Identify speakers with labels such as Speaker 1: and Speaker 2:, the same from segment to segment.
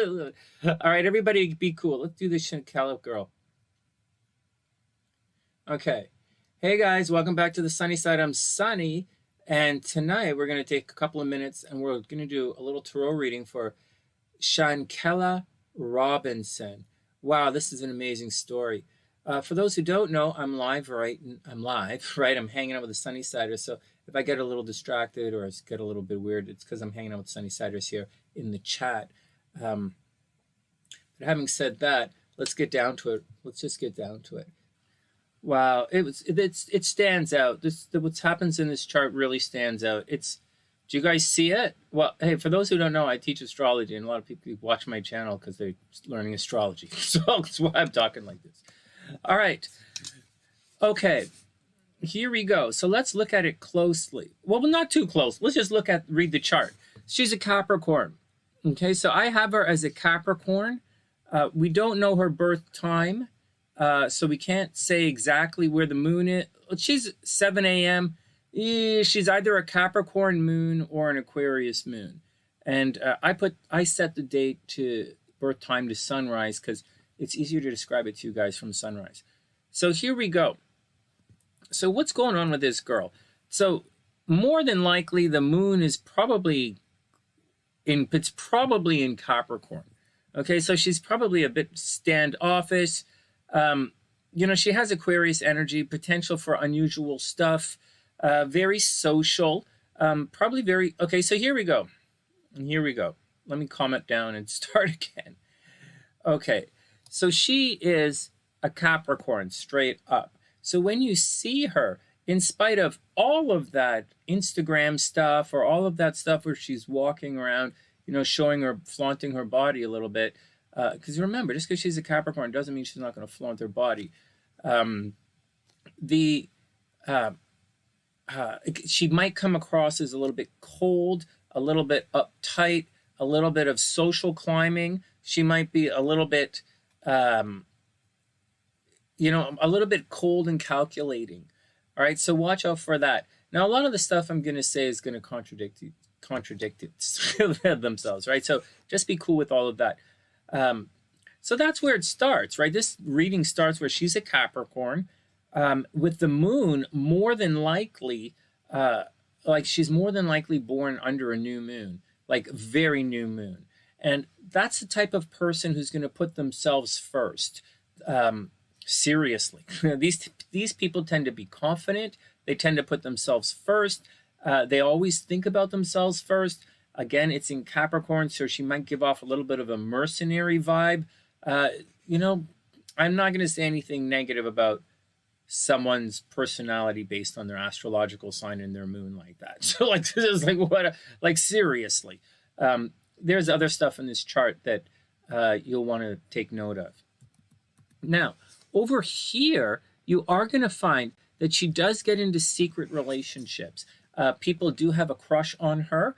Speaker 1: All right, everybody be cool. Let's do this Shanquella girl. Okay. Hey guys, welcome back to the sunny side. I'm Sunny, and tonight we're going to take a couple of minutes and we're going to do a little tarot reading for Shanquella Robinson. Wow, this is an amazing story. For those who don't know, I'm live, right? I'm hanging out with the Sunny Siders. So if I get a little distracted or get a little bit weird, it's because I'm hanging out with Sunny Siders here in the chat. But having said that, let's get down to it. Let's just get down to it. Wow, it stands out. What happens in this chart really stands out. Do you guys see it? Well, hey, for those who don't know, I teach astrology, and a lot of people watch my channel because they're learning astrology. So that's why I'm talking like this. All right. Okay. Here we go. So let's look at it closely. Well, not too close. Let's just read the chart. She's a Capricorn. Okay, so I have her as a Capricorn. We don't know her birth time, so we can't say exactly where the moon is. She's 7 a.m. She's either a Capricorn moon or an Aquarius moon. And I set the date to birth time to sunrise because it's easier to describe it to you guys from sunrise. So here we go. So what's going on with this girl? So more than likely the moon is probably in Capricorn. Okay, so she's probably a bit standoffish. She has Aquarius energy, potential for unusual stuff, very social, probably very, okay, so here we go. Let me comment down and start again. Okay, so she is a Capricorn straight up. So when you see her, in spite of all of that Instagram stuff or all of that stuff where she's walking around, flaunting her body a little bit, because remember, just because she's a Capricorn doesn't mean she's not going to flaunt her body. She might come across as a little bit cold, a little bit uptight, a little bit of social climbing. She might be a little bit, a little bit cold and calculating. All right, so watch out for that. Now, a lot of the stuff I'm going to say is going to contradict themselves, right? So just be cool with all of that. So that's where it starts, right? This reading starts where she's a Capricorn, with the moon more than likely, she's more than likely born under a new moon, like very new moon. And that's the type of person who's going to put themselves first. Seriously, these people tend to be confident. They tend to put themselves first. They always think about themselves first. Again, it's in Capricorn, so she might give off a little bit of a mercenary vibe. I'm not going to say anything negative about someone's personality based on their astrological sign and their moon like that. So this is seriously. There's other stuff in this chart that you'll want to take note of. Now, over here, you are going to find that she does get into secret relationships. People do have a crush on her.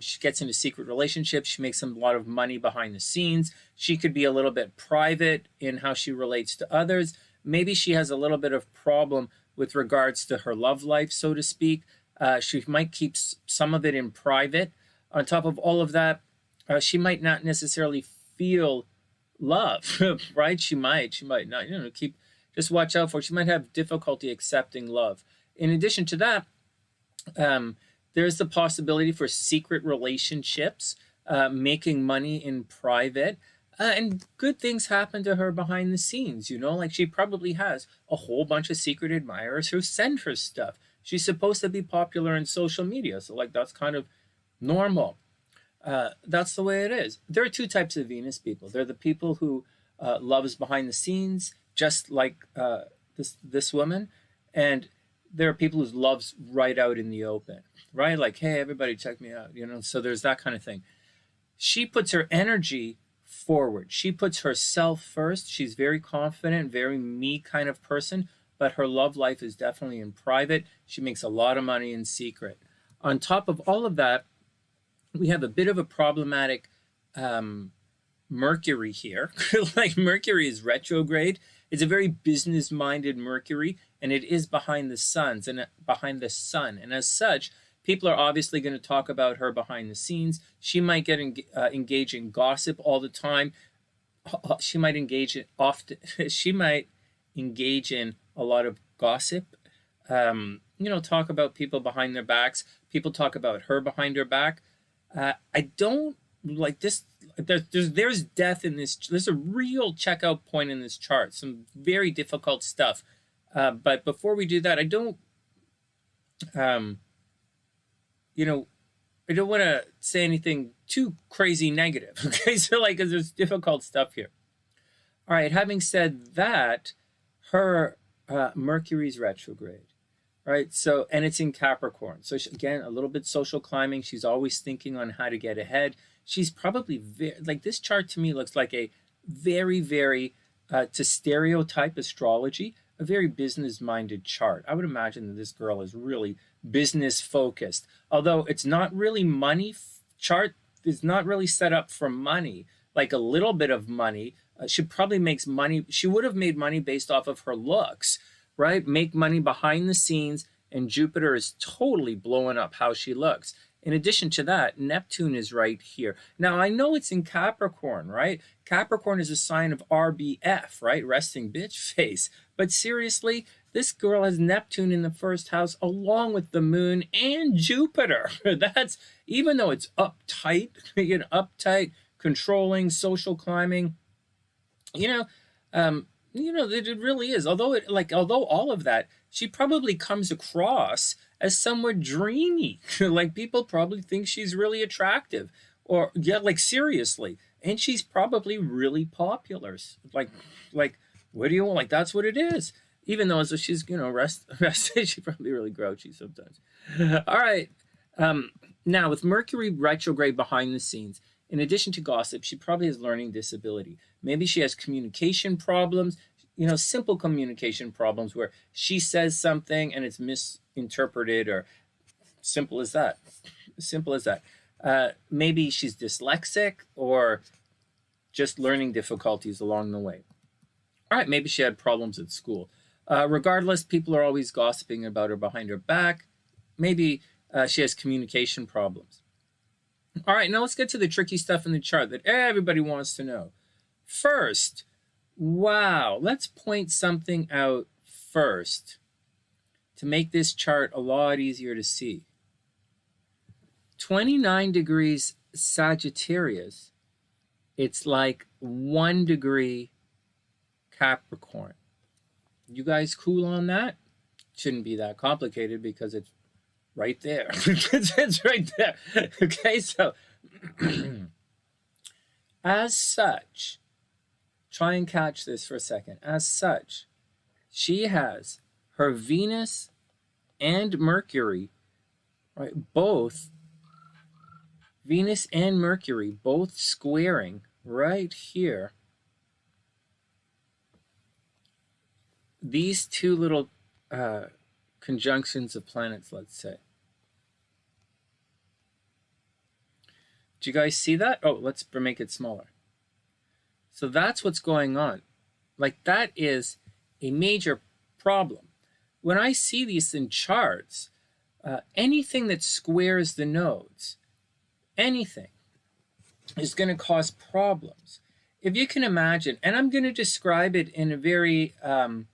Speaker 1: She gets into secret relationships. She makes a lot of money behind the scenes. She could be a little bit private in how she relates to others. Maybe she has a little bit of problem with regards to her love life, so to speak. She might keep some of it in private. On top of all of that, she might not necessarily feel love, right? She might not, just watch out for it. She might have difficulty accepting love. In addition to that, there's the possibility for secret relationships, making money in private, and good things happen to her behind the scenes. She probably has a whole bunch of secret admirers who send her stuff. She's supposed to be popular in social media, so that's kind of normal. That's the way it is. There are two types of Venus people. They're the people who loves behind the scenes, just like this woman, and there are people who loves right out in the open, right? Like, hey, everybody check me out, so there's that kind of thing. She puts her energy forward. She puts herself first. She's very confident, very me kind of person, but her love life is definitely in private. She makes a lot of money in secret. On top of all of that, we have a bit of a problematic Mercury here. Mercury is retrograde. It's a very business-minded Mercury, and it is behind the sun. And as such, People are obviously going to talk about her behind the scenes. She might get engage in gossip all the time. She might engage in often. She might engage in a lot of gossip. Talk about people behind their backs. People talk about her behind her back. I don't like this. There's death in this. There's a real checkout point in this chart. Some very difficult stuff. But before we do that, I don't want to say anything too crazy negative. Okay, so because there's difficult stuff here. All right. Having said that, her Mercury's retrograde. Right. So, and it's in Capricorn. So again, a little bit social climbing. She's always thinking on how to get ahead. She's probably this chart to me looks like a very, very, to stereotype astrology, a very business-minded chart. I would imagine that this girl is really business-focused. Although it's not really money chart, is not really set up for money, like a little bit of money. She probably makes money. She would have made money based off of her looks. Right? Make money behind the scenes, and Jupiter is totally blowing up how she looks. In addition to that, Neptune is right here. Now, I know it's in Capricorn, right? Capricorn is a sign of RBF, right? Resting bitch face. But seriously, this girl has Neptune in the first house along with the moon and Jupiter. That's, even though it's uptight, uptight, controlling, social climbing, it really is. Although all of that, she probably comes across as somewhat dreamy. Like people probably think she's really attractive, or seriously. And she's probably really popular. Like, what do you want? Like that's what it is. Even though as if she's rested, she's probably really grouchy sometimes. All right. Now with Mercury retrograde behind the scenes, in addition to gossip, she probably has learning disability. Maybe she has communication problems, simple communication problems where she says something and it's misinterpreted, or simple as that. Maybe she's dyslexic or just learning difficulties along the way. All right, maybe she had problems at school. Regardless, people are always gossiping about her behind her back. Maybe she has communication problems. All right, now let's get to the tricky stuff in the chart that everybody wants to know. First, wow, let's point something out first to make this chart a lot easier to see. 29 degrees Sagittarius, it's like 1 degree Capricorn. You guys cool on that? Shouldn't be that complicated because it's right there. It's right there. Okay, so as such, try and catch this for a second. As such, she has her Venus and Mercury, right? Both Venus and Mercury both squaring right here. These two little conjunctions of planets, let's say. Do you guys see that? Oh, let's make it smaller. So that's what's going on. Like that is a major problem. When I see these in charts, anything that squares the nodes, anything, is going to cause problems. If you can imagine, and I'm going to describe it in a very new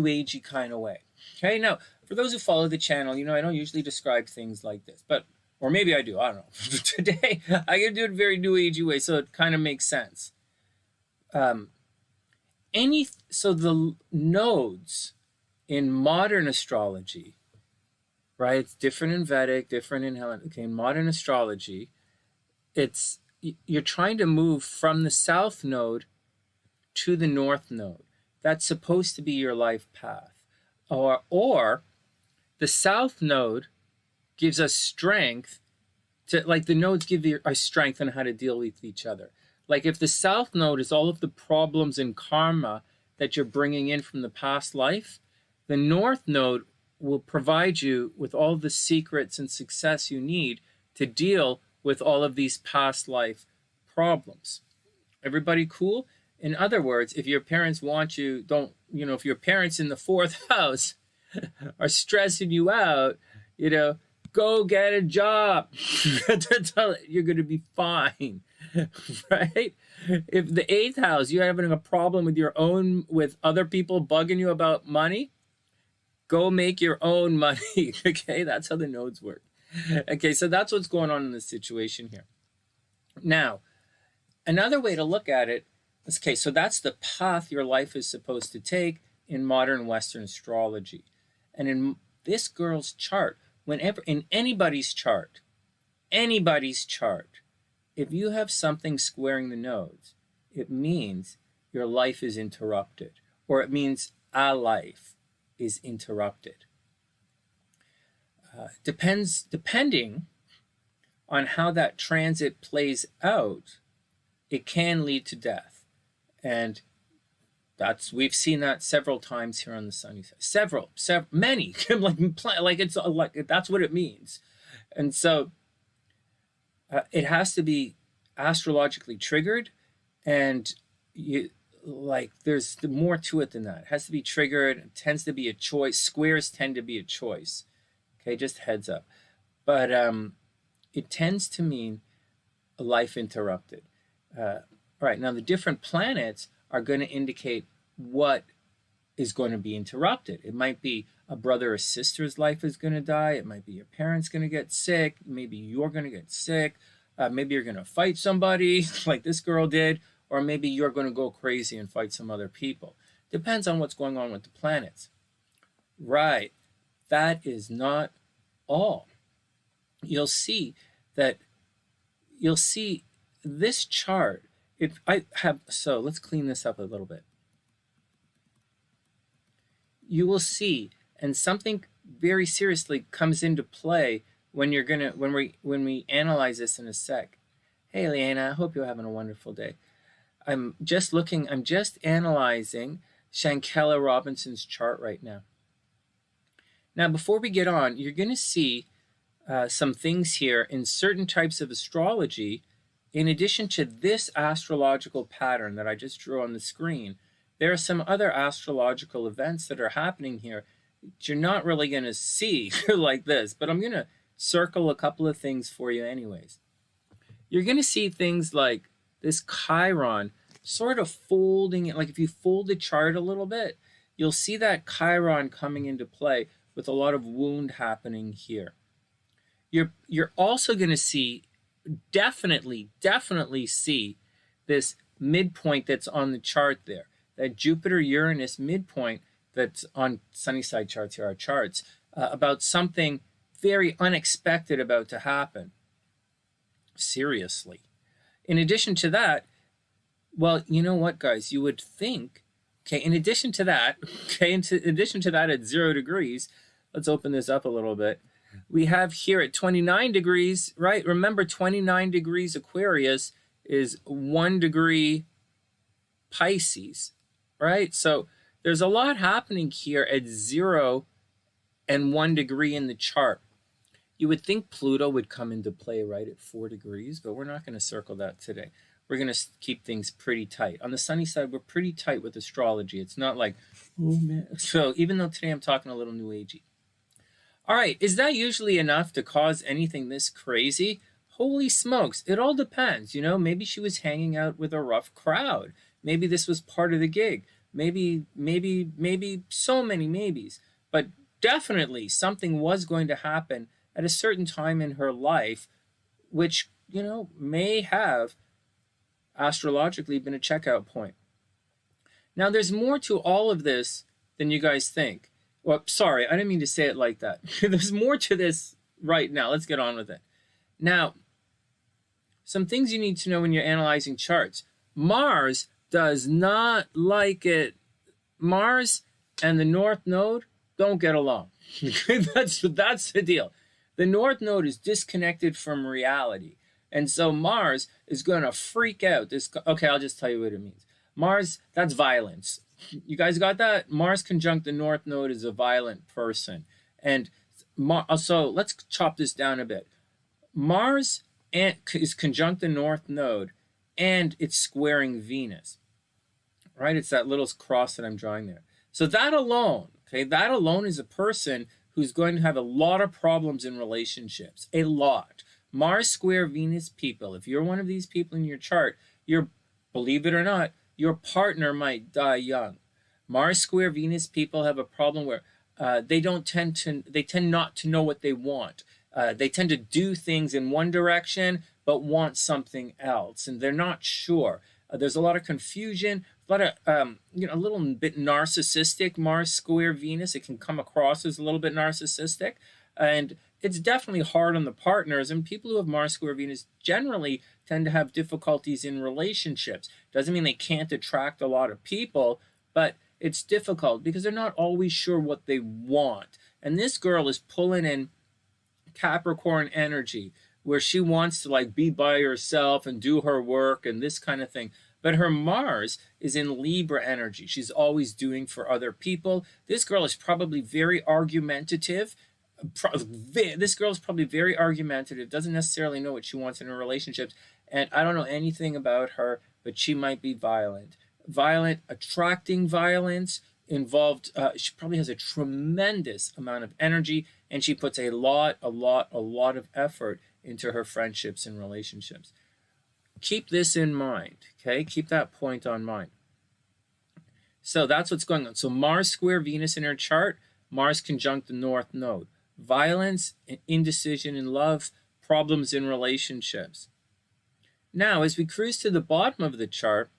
Speaker 1: agey kind of way. Okay, now for those who follow the channel, I don't usually describe things like this, or maybe I do. I don't know. Today I can do it a very new agey way, so it kind of makes sense. So the nodes in modern astrology, right? It's different in Vedic, different in Hellenic. Okay, in modern astrology, you're trying to move from the south node to the north node. That's supposed to be your life path. Or the south node gives us strength to, like the nodes give you our strength on how to deal with each other. Like if the south node is all of the problems and karma that you're bringing in from the past life, the north node will provide you with all the secrets and success you need to deal with all of these past life problems. Everybody cool? In other words, if your parents if your parents in the fourth house are stressing you out, You know, go get a job. You're going to be fine, right? If the eighth house, you're having a problem with other people bugging you about money, go make your own money. Okay, that's how the nodes work. Okay, so that's what's going on in this situation here. Now, another way to look at it, okay, so that's the path your life is supposed to take in modern Western astrology. And in this girl's chart, whenever in anybody's chart, if you have something squaring the nodes, it means your life is interrupted, or it means a life is interrupted. Depending on how that transit plays out, it can lead to death. And we've seen that several times here on the sunny side. Many, like that's what it means. And so it has to be astrologically triggered, and there's more to it than that. It has to be triggered. It tends to be a choice. Squares tend to be a choice. Okay, just heads up. But it tends to mean a life interrupted. All right, now the different planets are going to indicate what is going to be interrupted. It might be a brother or sister's life is going to die. It might be your parents going to get sick. Maybe you're going to get sick. Maybe you're going to fight somebody like this girl did, or maybe you're going to go crazy and fight some other people. Depends on what's going on with the planets. Right. That is not all. You'll see this chart. So let's clean this up a little bit. You will see, and something very seriously comes into play when we analyze this in a sec. Hey, Leanna, I hope you're having a wonderful day. I'm just analyzing Shanquella Robinson's chart right now. Now, before we get on, you're going to see some things here in certain types of astrology. In addition to this astrological pattern that I just drew on the screen, there are some other astrological events that are happening here that you're not really going to see like this, but I'm going to circle a couple of things for you anyways. You're going to see things like this Chiron sort of folding it. Like if you fold the chart a little bit, you'll see that Chiron coming into play with a lot of wound happening here. You're also going to see, definitely see this midpoint that's on the chart there. That Jupiter-Uranus midpoint that's on Sunnyside charts, here are charts, about something very unexpected about to happen. Seriously. In addition to that, well, you know what, guys? You would think, okay, in addition to that at 0 degrees, let's open this up a little bit. We have here at 29 degrees, right? Remember, 29 degrees Aquarius is 1 degree Pisces, right? So there's a lot happening here at 0 and 1 degree in the chart. You would think Pluto would come into play right at 4 degrees, but we're not going to circle that today. We're going to keep things pretty tight. On the sunny side, we're pretty tight with astrology. It's not like, oh man. So even though today I'm talking a little new agey. All right, is that usually enough to cause anything this crazy? Holy smokes, it all depends. You know, maybe she was hanging out with a rough crowd. Maybe this was part of the gig. Maybe so many maybes. But definitely something was going to happen at a certain time in her life, which, you know, may have astrologically been a checkout point. Now, there's more to all of this than you guys think. Well, sorry, I didn't mean to say it like that. There's more to this right now. Let's get on with it. Now, some things you need to know when you're analyzing charts. Mars does not like it. Mars and the North Node don't get along. That's the deal. The North Node is disconnected from reality. And so Mars is going to freak out. Okay, I'll just tell you what it means. Mars, that's violence. You guys got that? Mars conjunct the North Node is a violent person. And so let's chop this down a bit. Mars is conjunct the North Node, and it's squaring Venus. Right? It's that little cross that I'm drawing there. So that alone, okay, that alone is a person who's going to have a lot of problems in relationships, a lot. Mars square Venus people, if you're one of these people in your chart, believe it or not, your partner might die young. Mars square Venus people have a problem where they tend not to know what they want. They tend to do things in one direction, but want something else, and they're not sure. There's a lot of confusion, a lot of, a little bit narcissistic. Mars square Venus, it can come across as a little bit narcissistic, and it's definitely hard on the partners. And people who have Mars square Venus generally tend to have difficulties in relationships. Doesn't mean they can't attract a lot of people, but it's difficult because they're not always sure what they want. And this girl is pulling in Capricorn energy, where she wants to like be by herself and do her work and this kind of thing. But her Mars is in Libra energy. She's always doing for other people. This girl is probably very argumentative. This girl is probably very argumentative, doesn't necessarily know what she wants in her relationships. And I don't know anything about her, but she might be violent. Violent, attracting violence, involved. She probably has a tremendous amount of energy, and she puts a lot of effort into her friendships and relationships. Keep this in mind, okay? Keep that point on mind. So that's what's going on. So Mars square Venus in her chart, Mars conjunct the North Node. Violence, indecision in love, problems in relationships. Now, as we cruise to the bottom of the chart,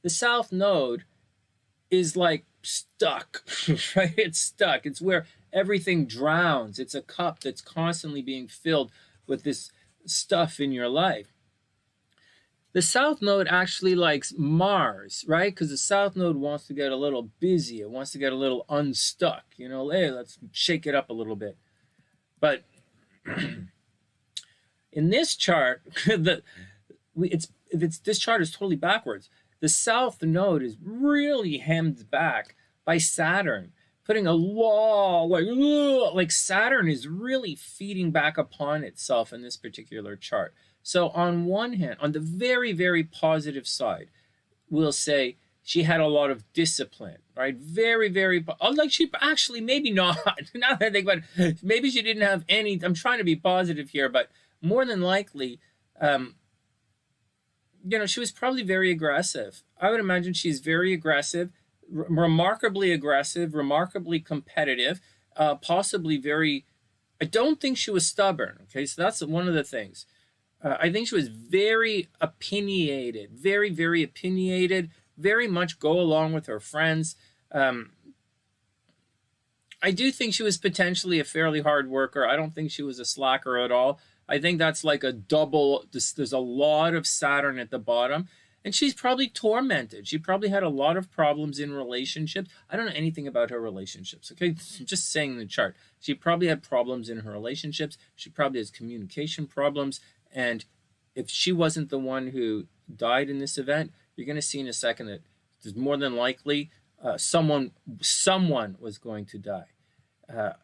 Speaker 1: the South Node is like stuck, right? It's stuck. It's where everything drowns. It's a cup that's constantly being filled with this stuff in your life. The South Node actually likes Mars, right? Because the South Node wants to get a little busy. It wants to get a little unstuck. You know, hey, let's shake it up a little bit. But in this chart, this chart is totally backwards. The South Node is really hemmed back by Saturn, putting a wall, like Saturn is really feeding back upon itself in this particular chart. So on one hand, on the very, very positive side, we'll say she had a lot of discipline, right? Very, very, like she actually, maybe not, now that I think about it, maybe she didn't have any, I'm trying to be positive here, but more than likely, she was probably very aggressive. I would imagine she's very aggressive, remarkably aggressive, remarkably competitive, possibly very, I don't think she was stubborn, okay? So that's one of the things. I think she was very opinionated, very, very opinionated, very much go along with her friends. I do think she was potentially a fairly hard worker. I don't think she was a slacker at all. I think that's like a double, there's a lot of Saturn at the bottom, and she's probably tormented. She probably had a lot of problems in relationships. I don't know anything about her relationships, okay? I'm just saying in the chart. She probably had problems in her relationships. She probably has communication problems. And if she wasn't the one who died in this event, you're going to see in a second that there's more than likely someone was going to die.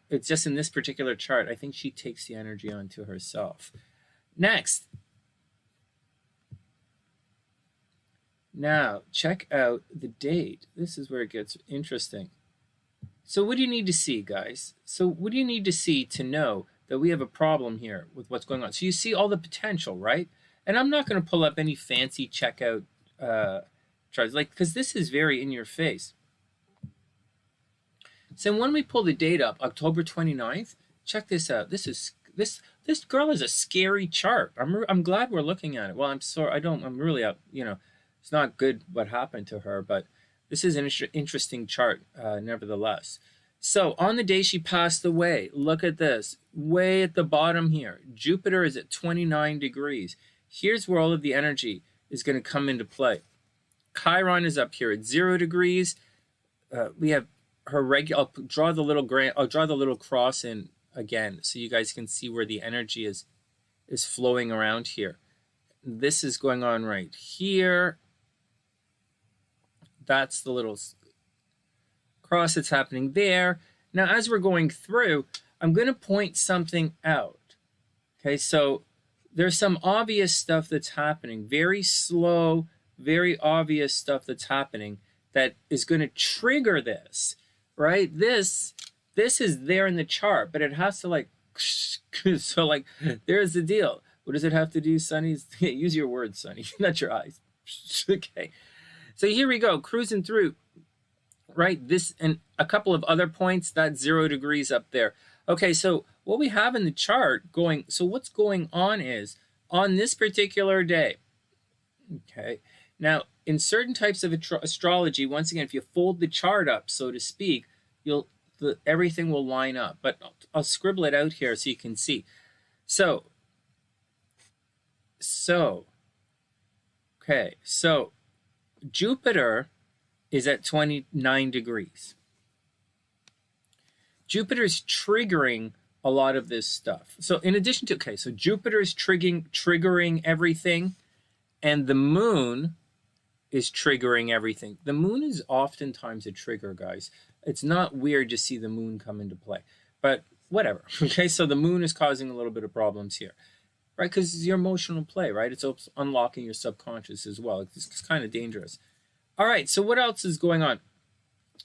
Speaker 1: It's just in this particular chart, I think she takes the energy onto herself. Next. Now, check out the date. This is where it gets interesting. So what do you need to see, guys? So what do you need to see to know that we have a problem here with what's going on? So you see all the potential, right? And I'm not going to pull up any fancy checkout charts, because this is very in your face. So when we pull the date up, October 29th, check this out. This girl is a scary chart. I'm glad we're looking at it. Well, I'm really up, it's not good what happened to her, but this is an interesting chart nevertheless. So on the day she passed away, look at this, way at the bottom here. Jupiter is at 29 degrees. Here's where all of the energy is going to come into play. Chiron is up here at 0 degrees. We have her regular, I'll draw the little cross in again so you guys can see where the energy is flowing around here. This is going on right here. That's the little cross that's happening there. Now, as we're going through, I'm going to point something out. Okay, so there's some obvious stuff that's happening, very slow, very obvious stuff that's happening that is going to trigger this, right? This this is there in the chart, but it has to like, so like, there's the deal. What does it have to do, Sonny? Use your words, Sonny, not your eyes. Okay. So here we go, cruising through, right? This and a couple of other points, that's 0 degrees up there. Okay, so what we have in the chart going, so what's going on is, on this particular day, okay, now in certain types of astrology, once again, if you fold the chart up, so to speak, everything will line up. But I'll scribble it out here so you can see. So, okay, so Jupiter is at 29 degrees. Jupiter's triggering a lot of this stuff. So in addition to, okay, so Jupiter is triggering everything, and the moon is triggering everything. The moon is oftentimes a trigger, guys. It's not weird to see the moon come into play, but whatever. Okay, so the moon is causing a little bit of problems here, right? Because it's your emotional play, right? It's unlocking your subconscious as well. It's kind of dangerous. All right, so what else is going on?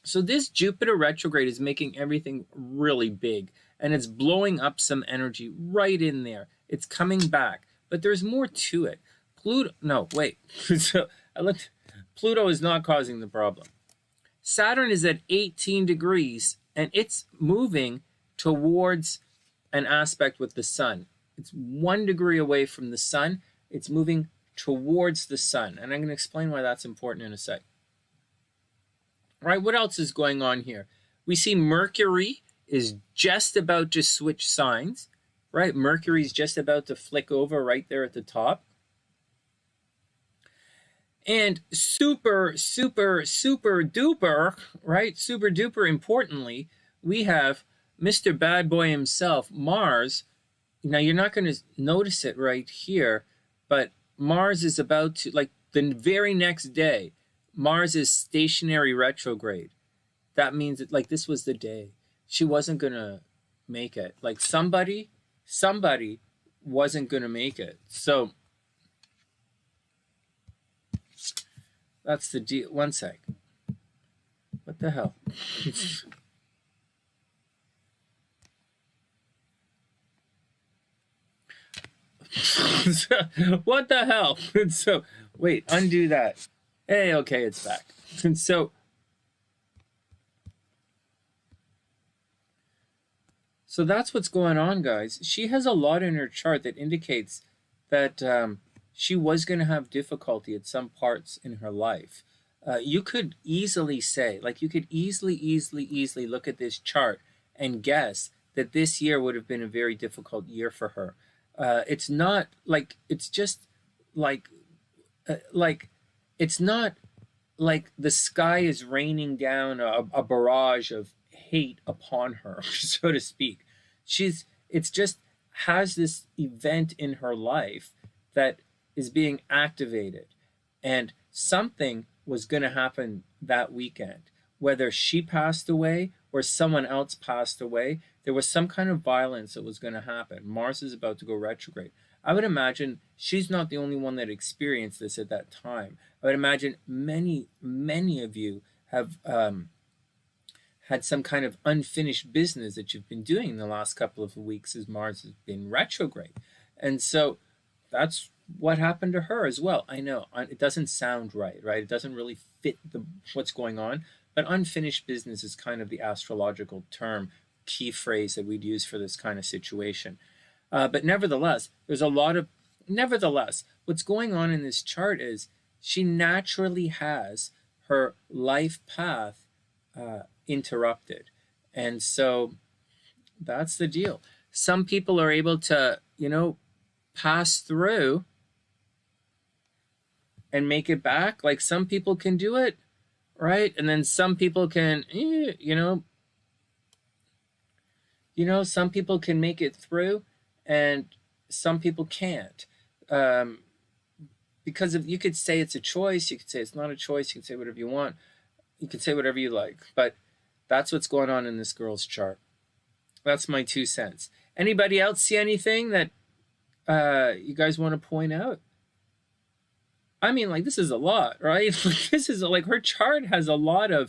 Speaker 1: So this Jupiter retrograde is making everything really big, and it's blowing up some energy right in there. It's coming back, but there's more to it. So Pluto is not causing the problem. Saturn is at 18 degrees, and it's moving towards an aspect with the sun. It's 1 degree away from the sun. It's moving towards the sun, and I'm going to explain why that's important in a sec. All right, what else is going on here? We see Mercury is just about to switch signs, right? Mercury's just about to flick over right there at the top. And super duper, right? Super duper importantly, we have Mr. Bad Boy himself, Mars. Now, you're not going to notice it right here, but Mars is about to, like the very next day, Mars is stationary retrograde. That means that, like, this was the day. She wasn't going to make it. Like, somebody wasn't going to make it. So that's the deal. One sec. What the hell? What the hell? So, wait, undo that. Hey, okay, it's back. And so that's what's going on, guys. She has a lot in her chart that indicates that she was going to have difficulty at some parts in her life. You could easily say, like, you could easily look at this chart and guess that this year would have been a very difficult year for her. It's not like, it's just like it's not like the sky is raining down a barrage of hate upon her, so to speak. It's just has this event in her life that is being activated, and something was going to happen that weekend. Whether she passed away or someone else passed away, there was some kind of violence that was going to happen. Mars is about to go retrograde. I would imagine she's not the only one that experienced this at that time. I would imagine many of you have had some kind of unfinished business that you've been doing in the last couple of weeks as Mars has been retrograde. And so that's what happened to her as well. I know it doesn't sound right? It doesn't really fit what's going on, but unfinished business is kind of the astrological term, key phrase that we'd use for this kind of situation. But nevertheless, what's going on in this chart is she naturally has her life path interrupted. And so that's the deal. Some people are able to, pass through and make it back. Like, some people can do it, right? And then some people can, some people can make it through, and some people can't. Because you could say it's a choice, you could say it's not a choice, you can say whatever you want, you can say whatever you like, but that's what's going on in this girl's chart. That's my 2 cents. Anybody else see anything that you guys want to point out? I mean, like, this is a lot, right? This is like her chart has a lot,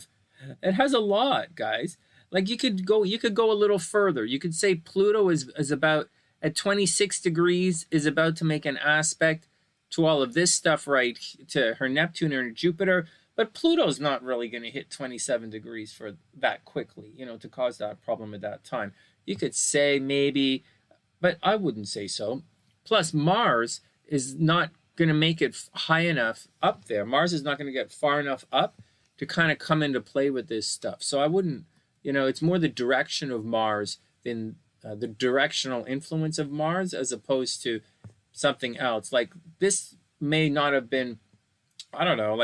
Speaker 1: guys. Like you could go a little further. You could say Pluto is about at 26 degrees, is about to make an aspect to all of this stuff, right, to her Neptune and her Jupiter. But Pluto's not really going to hit 27 degrees for that quickly, to cause that problem at that time. You could say maybe, but I wouldn't say so. Plus, Mars is not going to make it high enough up there. Mars is not going to get far enough up to kind of come into play with this stuff. So I wouldn't, it's more the direction of Mars than the directional influence of Mars, as opposed to something else. Like this may not have been, I don't know.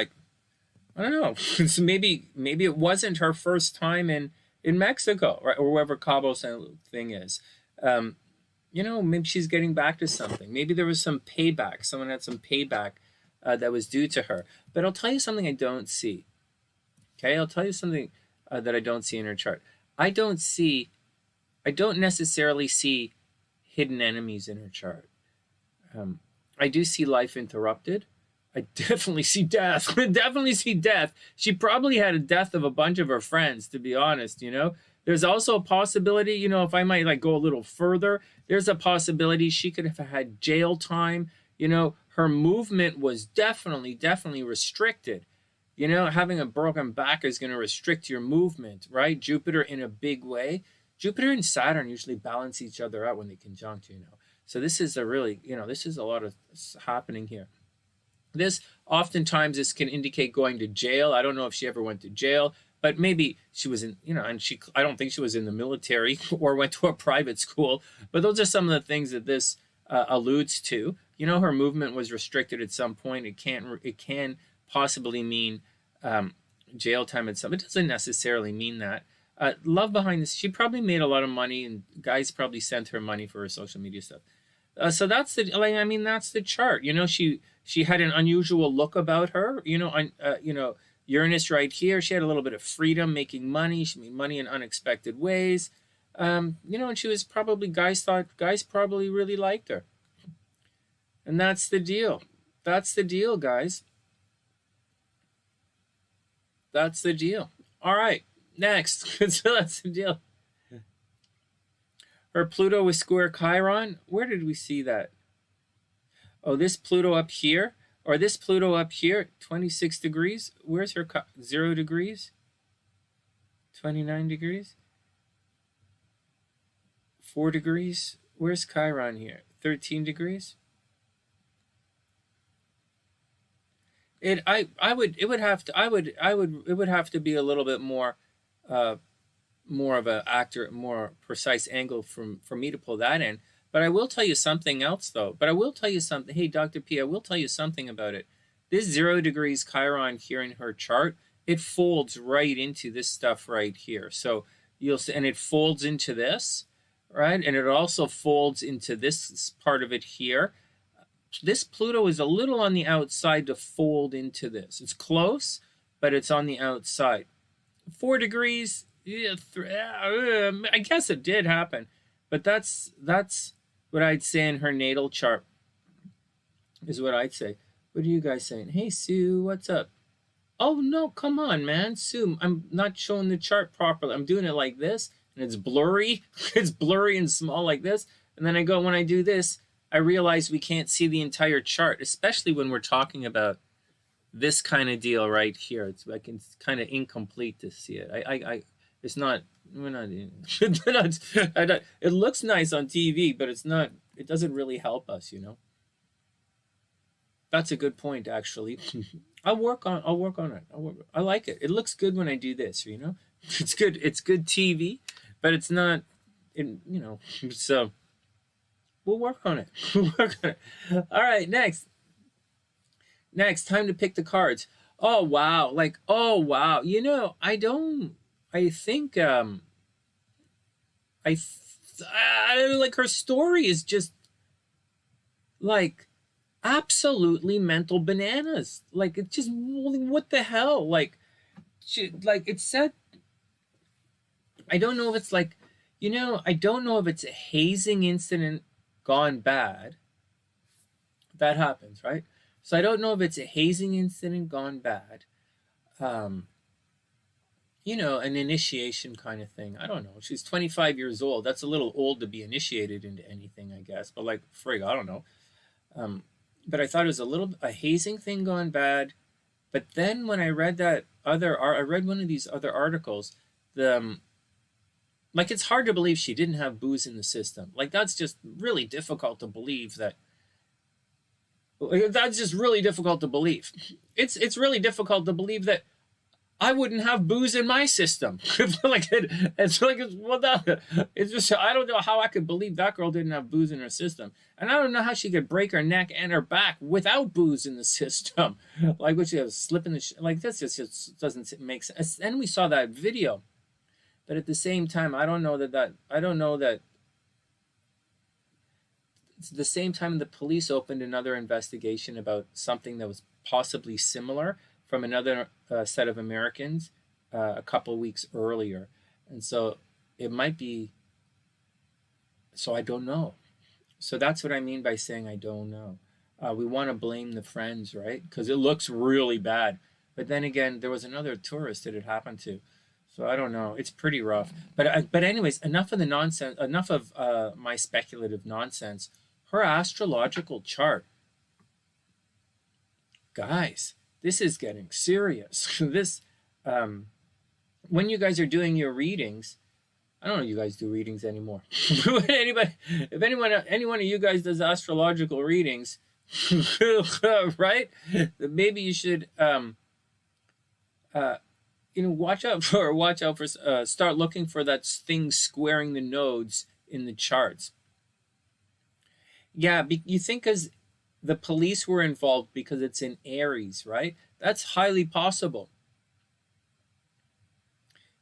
Speaker 1: So maybe it wasn't her first time in Mexico, right, or wherever Cabo thing is. Maybe she's getting back to something. Maybe there was some payback. Someone had some payback that was due to her. But I'll tell you something I don't see. Okay, I'll tell you something that I don't see in her chart. I don't necessarily see hidden enemies in her chart. I do see life interrupted. I definitely see death. She probably had a death of a bunch of her friends, to be honest, There's also a possibility, if I might go a little further, there's a possibility she could have had jail time. Her movement was definitely restricted. Having a broken back is going to restrict your movement, right? Jupiter in a big way. Jupiter and Saturn usually balance each other out when they conjunct, So this is this is a lot of happening here. This can indicate going to jail. I don't know if she ever went to jail, but maybe she was in, I don't think she was in the military or went to a private school. But those are some of the things that this alludes to. Her movement was restricted at some point. It can possibly mean jail time itself. It doesn't necessarily mean that. Love behind this. She probably made a lot of money, and guys probably sent her money for her social media stuff. So that's that's the chart. She had an unusual look about her. Uranus right here. She had a little bit of freedom, making money. She made money in unexpected ways. And she was probably, guys probably really liked her. And that's the deal. That's the deal, guys. That's the deal. All right, next. So that's the deal. Her Pluto was square Chiron. Where did we see that? Oh, this Pluto up here, or this Pluto up here, 26 degrees. Where's her 0 degrees? 29 degrees? 4 degrees? Where's Chiron here? 13 degrees? It would have to be a little bit more of a more precise angle for me to pull that in. But I will tell you something else, though. Hey, Dr. P, I will tell you something about it. This 0 degrees Chiron here in her chart, it folds right into this stuff right here. So you'll see, and it folds into this, right? And it also folds into this part of it here. This Pluto is a little on the outside to fold into this. It's close, but it's on the outside. 4 degrees, yeah, I guess it did happen. But that's what I'd say in her natal chart, is what I'd say. What are you guys saying? Hey, Sue, what's up? Oh, no, come on, man. Sue, I'm not showing the chart properly. I'm doing it like this, and it's blurry. It's blurry and small like this. And then when I do this, I realize we can't see the entire chart, especially when we're talking about this kind of deal right here. It's kind of incomplete to see it. It's not. We're not. It looks nice on TV, but it's not. It doesn't really help us, That's a good point, actually. I'll work on it. I like it. It looks good when I do this, It's good. It's good TV, but it's not. So. We'll work on it. All right, next, time to pick the cards. Oh, wow. Her story is just absolutely mental bananas. It's just, what the hell? It said, I don't know if it's I don't know if it's a hazing incident gone bad. That happens, right? So I don't know if it's a hazing incident gone bad. an initiation kind of thing. I don't know. She's 25 years old. That's a little old to be initiated into anything, I guess. But like, frig, I don't know. Um, but I thought it was a hazing thing gone bad. But then when I read I read one of these other articles, the like it's hard to believe she didn't have booze in the system. Like that's just really difficult to believe that. That's just really difficult to believe. It's really difficult to believe that I wouldn't have booze in my system. It's just I don't know how I could believe that girl didn't have booze in her system, and I don't know how she could break her neck and her back without booze in the system. Like what she has slip in the like this just doesn't make sense. And we saw that video, but at the same time, I don't know that. It's the same time the police opened another investigation about something that was possibly similar from another set of Americans a couple of weeks earlier. And so it might be, so I don't know. So that's what I mean by saying I don't know. We want to blame the friends, right? Because it looks really bad. But then again, there was another tourist that it happened to. So I don't know. It's pretty rough. But anyways, enough of the nonsense, enough of my speculative nonsense. Her astrological chart. Guys, this is getting serious. This, when you guys are doing your readings, I don't know if you guys do readings anymore. If anyone of you guys does astrological readings, right? Maybe you should, watch out for, start looking for that thing squaring the nodes in the charts. Yeah, you think because the police were involved because it's in Aries, right? That's highly possible.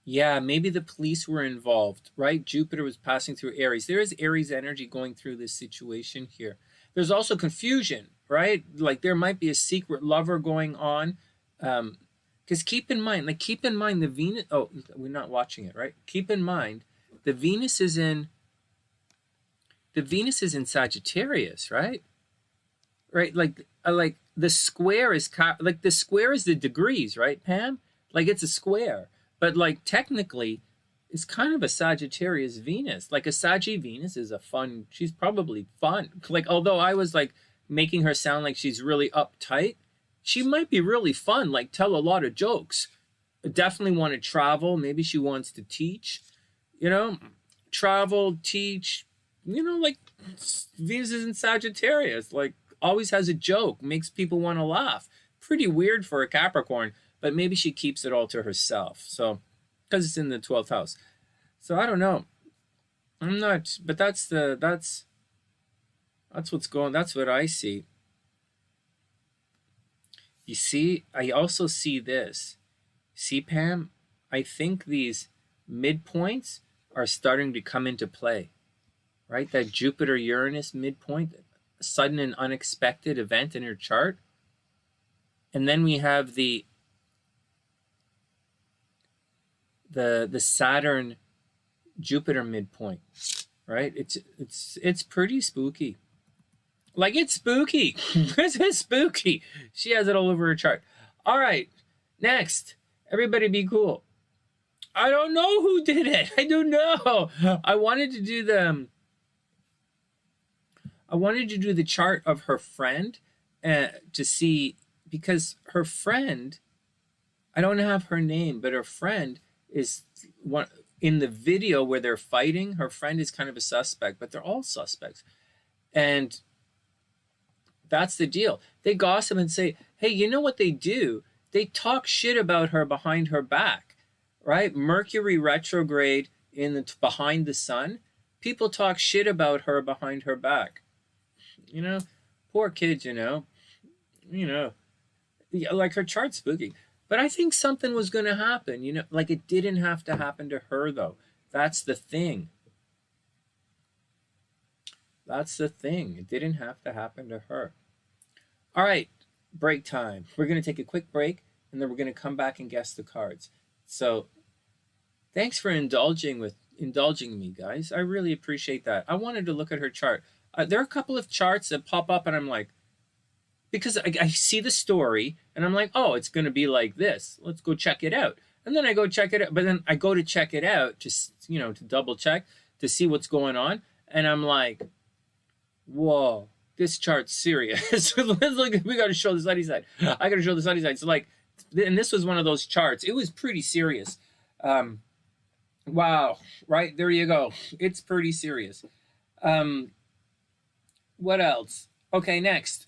Speaker 1: Yeah, maybe the police were involved, right? Jupiter was passing through Aries. There is Aries energy going through this situation here. There's also confusion, right? Like there might be a secret lover going on. Because keep in mind the Venus, oh, we're not watching it, right? Keep in mind, the Venus is in Sagittarius, right? Right, like the square is the degrees, right, Pam? Like it's a square, but like technically, it's kind of a Sagittarius Venus. Like a Saggy Venus is she's probably fun. Like although I was like making her sound like she's really uptight, she might be really fun. Like tell a lot of jokes. Definitely want to travel. Maybe she wants to teach. Travel, teach. Like Venus is in Sagittarius. Like. Always has a joke, makes people want to laugh. Pretty weird for a Capricorn, but maybe she keeps it all to herself. So, because it's in the 12th house. So I don't know. I'm not, but that's what's going. That's what I see. You see, I also see this. See, Pam, I think these midpoints are starting to come into play. Right, that Jupiter-Uranus midpoint. Sudden and unexpected event in your chart, and then we have the Saturn Jupiter midpoint, right? It's pretty spooky. Like it's spooky. It's spooky. She has it all over her chart. All right, next, everybody be cool. I don't know who did it. I don't know. I wanted to do the chart of her friend to see, because her friend, I don't have her name, but her friend is one in the video where they're fighting. Her friend is kind of a suspect, but they're all suspects. And that's the deal. They gossip and say, hey, you know what they do? They talk shit about her behind her back, right? Mercury retrograde behind the sun. People talk shit about her behind her back. Poor kid, like her chart's spooky. But I think something was going to happen, like it didn't have to happen to her, though. That's the thing. It didn't have to happen to her. All right, break time. We're going to take a quick break, and then we're going to come back and guess the cards. So thanks for indulging me, guys. I really appreciate that. I wanted to look at her chart. There are a couple of charts that pop up and I'm like, because I see the story and I'm like, oh, it's going to be like this. Let's go check it out. And then I go check it out. But then I go to check it out, just, to double check to see what's going on. And I'm like, whoa, this chart's serious. Look, we got to show the sunny side. I got to show the sunny side. So like, and this was one of those charts. It was pretty serious. Wow. Right. There you go. It's pretty serious. What else? Okay. Next,